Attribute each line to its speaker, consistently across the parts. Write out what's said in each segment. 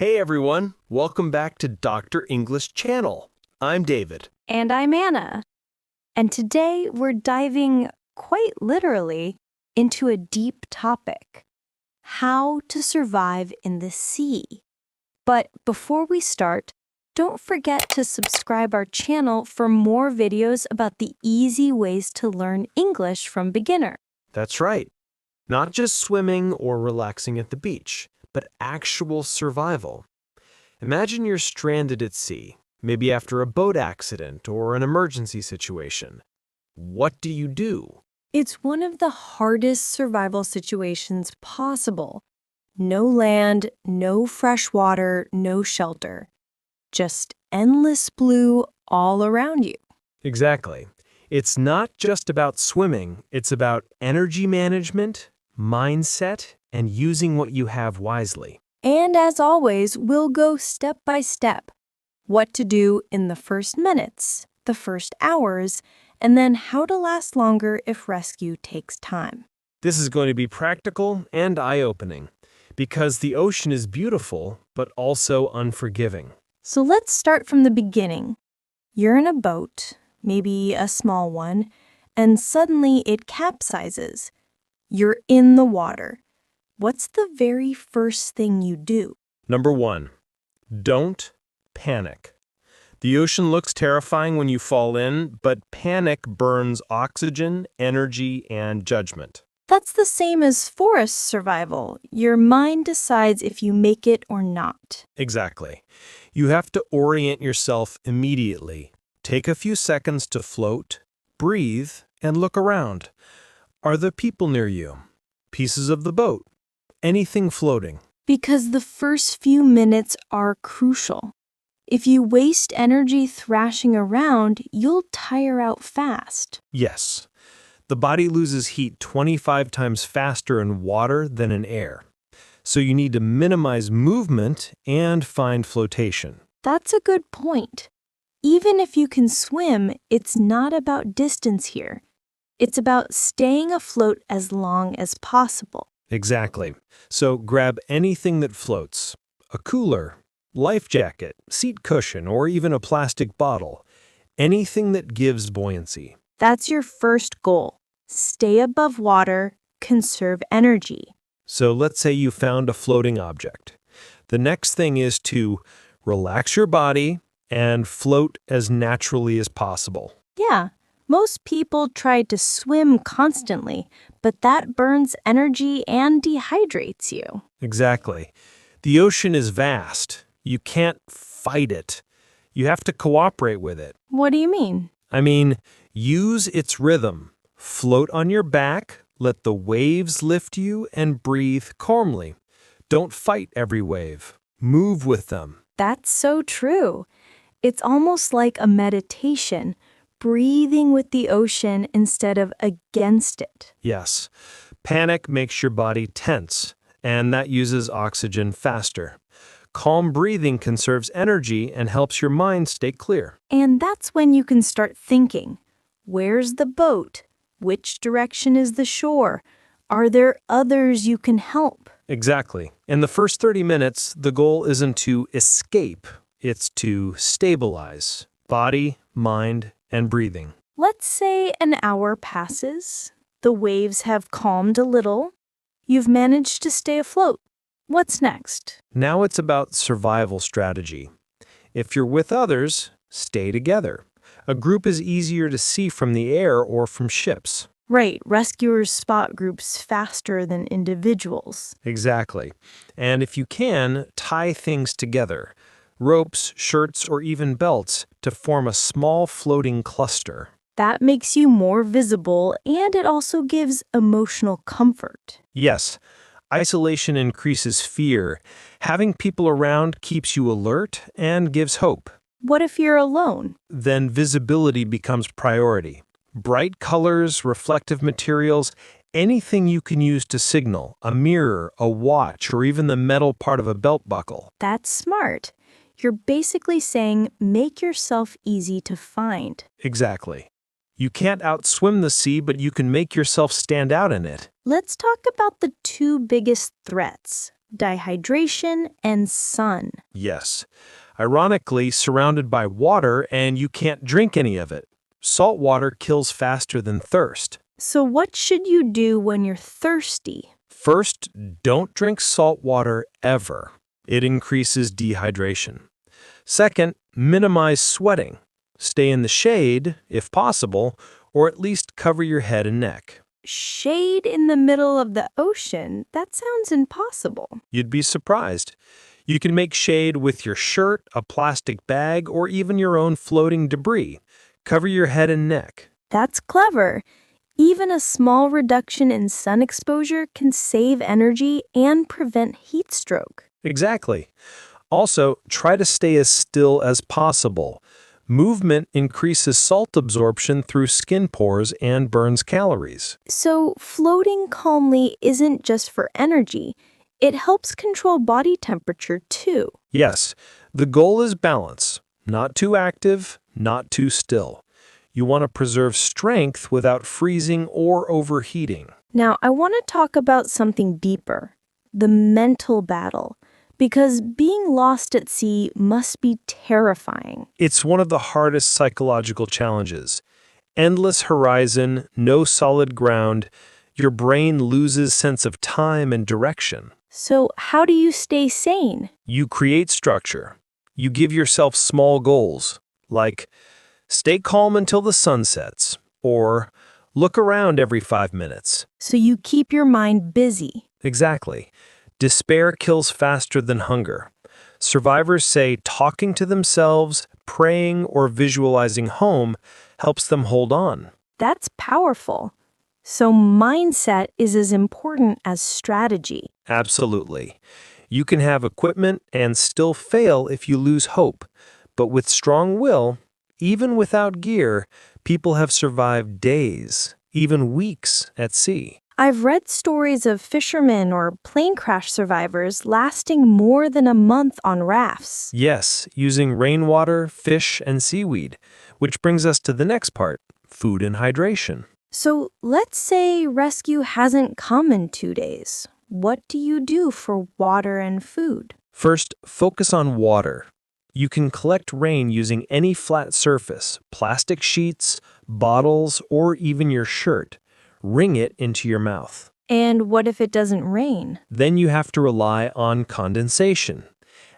Speaker 1: Hey everyone, welcome back to Dr. English Channel. I'm David.
Speaker 2: And I'm Anna. And today we're diving, quite literally, into a deep topic: how to survive in the sea. But before we start, don't forget to subscribe our channel for more videos about the easy ways to learn English from beginner.
Speaker 1: That's right. Not just swimming or relaxing at the beach, but actual survival. Imagine you're stranded at sea, maybe after a boat accident or an emergency situation. What do you do?
Speaker 2: It's one of the hardest survival situations possible. No land, no fresh water, no shelter. Just endless blue all around you.
Speaker 1: Exactly. It's not just about swimming, it's about energy management, mindset, and using what you have wisely.
Speaker 2: And as always, we'll go step by step. What to do in the first minutes, the first hours, and then how to last longer if rescue takes time.
Speaker 1: This is going to be practical and eye-opening, because the ocean is beautiful, but also unforgiving.
Speaker 2: So let's start from the beginning. You're in a boat, maybe a small one, and suddenly it capsizes. You're in the water. What's the very first thing you do?
Speaker 1: Number 1, don't panic. The ocean looks terrifying when you fall in, but panic burns oxygen, energy, and judgment.
Speaker 2: That's the same as forest survival. Your mind decides if you make it or not.
Speaker 1: Exactly. You have to orient yourself immediately. Take a few seconds to float, breathe, and look around. Are there people near you? Pieces of the boat? Anything floating?
Speaker 2: Because the first few minutes are crucial. If you waste energy thrashing around, you'll tire out fast.
Speaker 1: Yes. The body loses heat 25 times faster in water than in air. So you need to minimize movement and find flotation.
Speaker 2: That's a good point. Even if you can swim, it's not about distance here. It's about staying afloat as long as possible.
Speaker 1: Exactly. So grab anything that floats. A cooler, life jacket, seat cushion, or even a plastic bottle. Anything that gives buoyancy.
Speaker 2: That's your first goal. Stay above water, conserve energy.
Speaker 1: So let's say you found a floating object. The next thing is to relax your body and float as naturally as possible.
Speaker 2: Yeah, most people try to swim constantly, but that burns energy and dehydrates you.
Speaker 1: Exactly. The ocean is vast. You can't fight it. You have to cooperate with it.
Speaker 2: What do you mean?
Speaker 1: I mean, use its rhythm. Float on your back, let the waves lift you, and breathe calmly. Don't fight every wave. Move with them.
Speaker 2: That's so true. It's almost like a meditation, breathing with the ocean instead of against it.
Speaker 1: Yes. Panic makes your body tense, and that uses oxygen faster. Calm breathing conserves energy and helps your mind stay clear.
Speaker 2: And that's when you can start thinking. Where's the boat? Which direction is the shore? Are there others you can help?
Speaker 1: Exactly. In the first 30 minutes, the goal isn't to escape, it's to stabilize body, mind, and breathing.
Speaker 2: Let's say an hour passes. The waves have calmed a little. You've managed to stay afloat. What's next?
Speaker 1: Now it's about survival strategy. If you're with others, stay together. A group is easier to see from the air or from ships.
Speaker 2: Right, rescuers spot groups faster than individuals.
Speaker 1: Exactly. And if you can, tie things together. Ropes, shirts, or even belts to form a small floating cluster.
Speaker 2: That makes you more visible, and it also gives emotional comfort.
Speaker 1: Yes, isolation increases fear. Having people around keeps you alert and gives hope.
Speaker 2: What if you're alone?
Speaker 1: Then visibility becomes priority. Bright colors, reflective materials, anything you can use to signal, a mirror, a watch, or even the metal part of a belt buckle.
Speaker 2: That's smart. You're basically saying make yourself easy to find.
Speaker 1: Exactly. You can't outswim the sea, but you can make yourself stand out in it.
Speaker 2: Let's talk about the two biggest threats: dehydration, and sun.
Speaker 1: Yes. Ironically, surrounded by water and you can't drink any of it. Salt water kills faster than thirst.
Speaker 2: So, what should you do when you're thirsty?
Speaker 1: First, don't drink salt water ever. It increases dehydration. Second, minimize sweating. Stay in the shade, if possible, or at least cover your head and neck.
Speaker 2: Shade in the middle of the ocean? That sounds impossible.
Speaker 1: You'd be surprised. You can make shade with your shirt, a plastic bag, or even your own floating debris. Cover your head and neck.
Speaker 2: That's clever. Even a small reduction in sun exposure can save energy and prevent heat stroke.
Speaker 1: Exactly. Also, try to stay as still as possible. Movement increases salt absorption through skin pores and burns calories.
Speaker 2: So, floating calmly isn't just for energy, it helps control body temperature too.
Speaker 1: Yes, the goal is balance. Not too active, not too still. You want to preserve strength without freezing or overheating.
Speaker 2: Now, I want to talk about something deeper, the mental battle, because being lost at sea must be terrifying.
Speaker 1: It's one of the hardest psychological challenges. Endless horizon, no solid ground. Your brain loses sense of time and direction.
Speaker 2: So, how do you stay sane?
Speaker 1: You create structure. You give yourself small goals, like stay calm until the sun sets, or look around every 5 minutes.
Speaker 2: So, you keep your mind busy.
Speaker 1: Exactly. Despair kills faster than hunger. Survivors say talking to themselves, praying, or visualizing home helps them hold on.
Speaker 2: That's powerful. So, mindset is as important as strategy.
Speaker 1: Absolutely. You can have equipment and still fail if you lose hope. But with strong will, even without gear, people have survived days, even weeks at sea.
Speaker 2: I've read stories of fishermen or plane crash survivors lasting more than a month on rafts.
Speaker 1: Yes, using rainwater, fish, and seaweed. Which brings us to the next part, food and hydration.
Speaker 2: So, let's say rescue hasn't come in 2 days. What do you do for water and food?
Speaker 1: First, focus on water. You can collect rain using any flat surface, plastic sheets, bottles, or even your shirt. Wring it into your mouth.
Speaker 2: And what if it doesn't rain?
Speaker 1: Then you have to rely on condensation.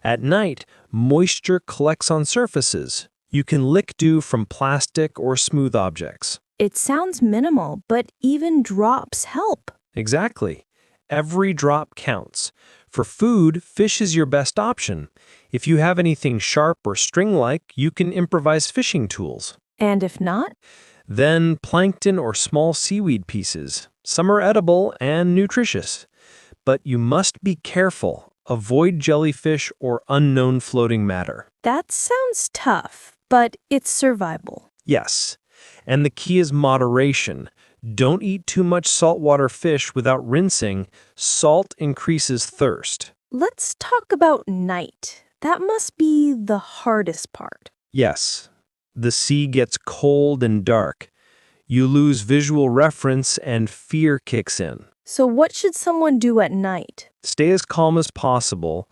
Speaker 1: At night, moisture collects on surfaces. You can lick dew from plastic or smooth objects.
Speaker 2: It sounds minimal, but even drops help.
Speaker 1: Exactly. Every drop counts. For food, fish is your best option. If you have anything sharp or string-like, you can improvise fishing tools.
Speaker 2: And if not?
Speaker 1: Then plankton or small seaweed pieces. Some are edible and nutritious. But you must be careful. Avoid jellyfish or unknown floating matter.
Speaker 2: That sounds tough, but it's survival.
Speaker 1: Yes. And the key is moderation. Don't eat too much saltwater fish without rinsing. Salt increases thirst.
Speaker 2: Let's talk about night. That must be the hardest part.
Speaker 1: Yes. The sea gets cold and dark. You lose visual reference and fear kicks in.
Speaker 2: So what should someone do at night?
Speaker 1: Stay as calm as possible.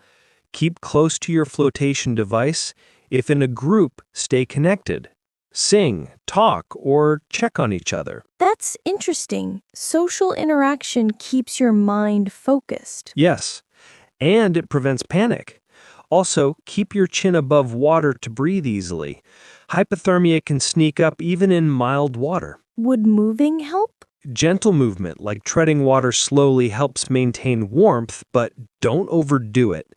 Speaker 1: Keep close to your flotation device. If in a group, stay connected. Sing, talk, or check on each other.
Speaker 2: That's interesting. Social interaction keeps your mind focused.
Speaker 1: Yes, and it prevents panic. Also, keep your chin above water to breathe easily. Hypothermia can sneak up even in mild water.
Speaker 2: Would moving help?
Speaker 1: Gentle movement, like treading water slowly, helps maintain warmth, but don't overdo it.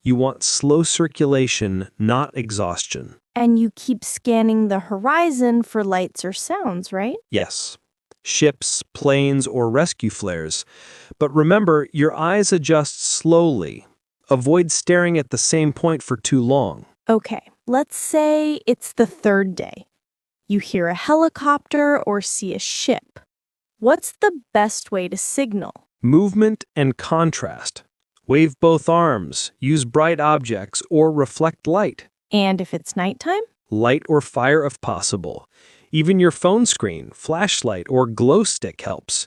Speaker 1: You want slow circulation, not exhaustion.
Speaker 2: And you keep scanning the horizon for lights or sounds, right?
Speaker 1: Yes. Ships, planes, or rescue flares. But remember, your eyes adjust slowly. Avoid staring at the same point for too long.
Speaker 2: Okay, let's say it's the 3rd day. You hear a helicopter or see a ship. What's the best way to signal?
Speaker 1: Movement and contrast. Wave both arms, use bright objects, or reflect light.
Speaker 2: And if it's nighttime?
Speaker 1: Light or fire if possible. Even your phone screen, flashlight, or glow stick helps.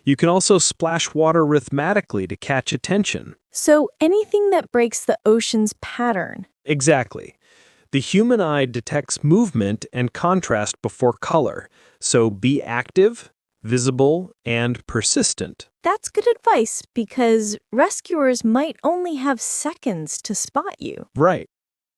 Speaker 1: You can also splash water rhythmically to catch attention.
Speaker 2: So anything that breaks the ocean's pattern.
Speaker 1: Exactly. The human eye detects movement and contrast before color, so be active, visible, and persistent.
Speaker 2: That's good advice because rescuers might only have seconds to spot you.
Speaker 1: Right.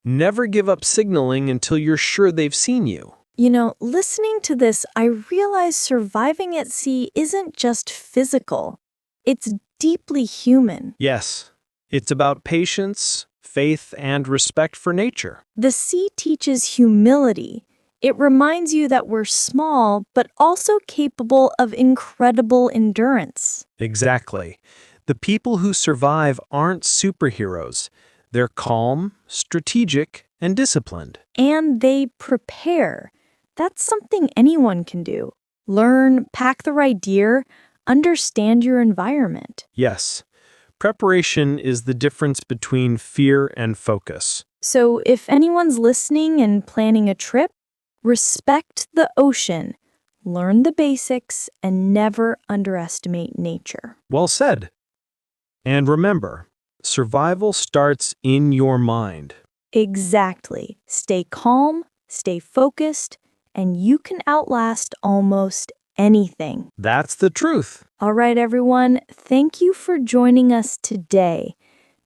Speaker 1: Never give up signaling until you're sure they've seen you.
Speaker 2: You know, listening to this, I realize surviving at sea isn't just physical. It's deeply human.
Speaker 1: Yes, it's about patience, faith, and respect for nature.
Speaker 2: The sea teaches humility. It reminds you that we're small, but also capable of incredible endurance.
Speaker 1: Exactly. The people who survive aren't superheroes. They're calm, strategic, and disciplined.
Speaker 2: And they prepare. That's something anyone can do. Learn, pack the right gear, understand your environment.
Speaker 1: Yes, preparation is the difference between fear and focus.
Speaker 2: So if anyone's listening and planning a trip, respect the ocean, learn the basics, and never underestimate nature.
Speaker 1: Well said. And remember, survival starts in your mind.
Speaker 2: Exactly. Stay calm, stay focused, and you can outlast almost anything.
Speaker 1: That's the truth.
Speaker 2: All right, everyone, thank you for joining us today.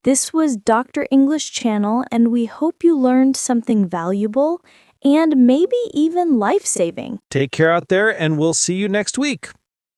Speaker 2: This was Dr. English Channel, and we hope you learned something valuable and maybe even life-saving.
Speaker 1: Take care out there, and we'll see you next week.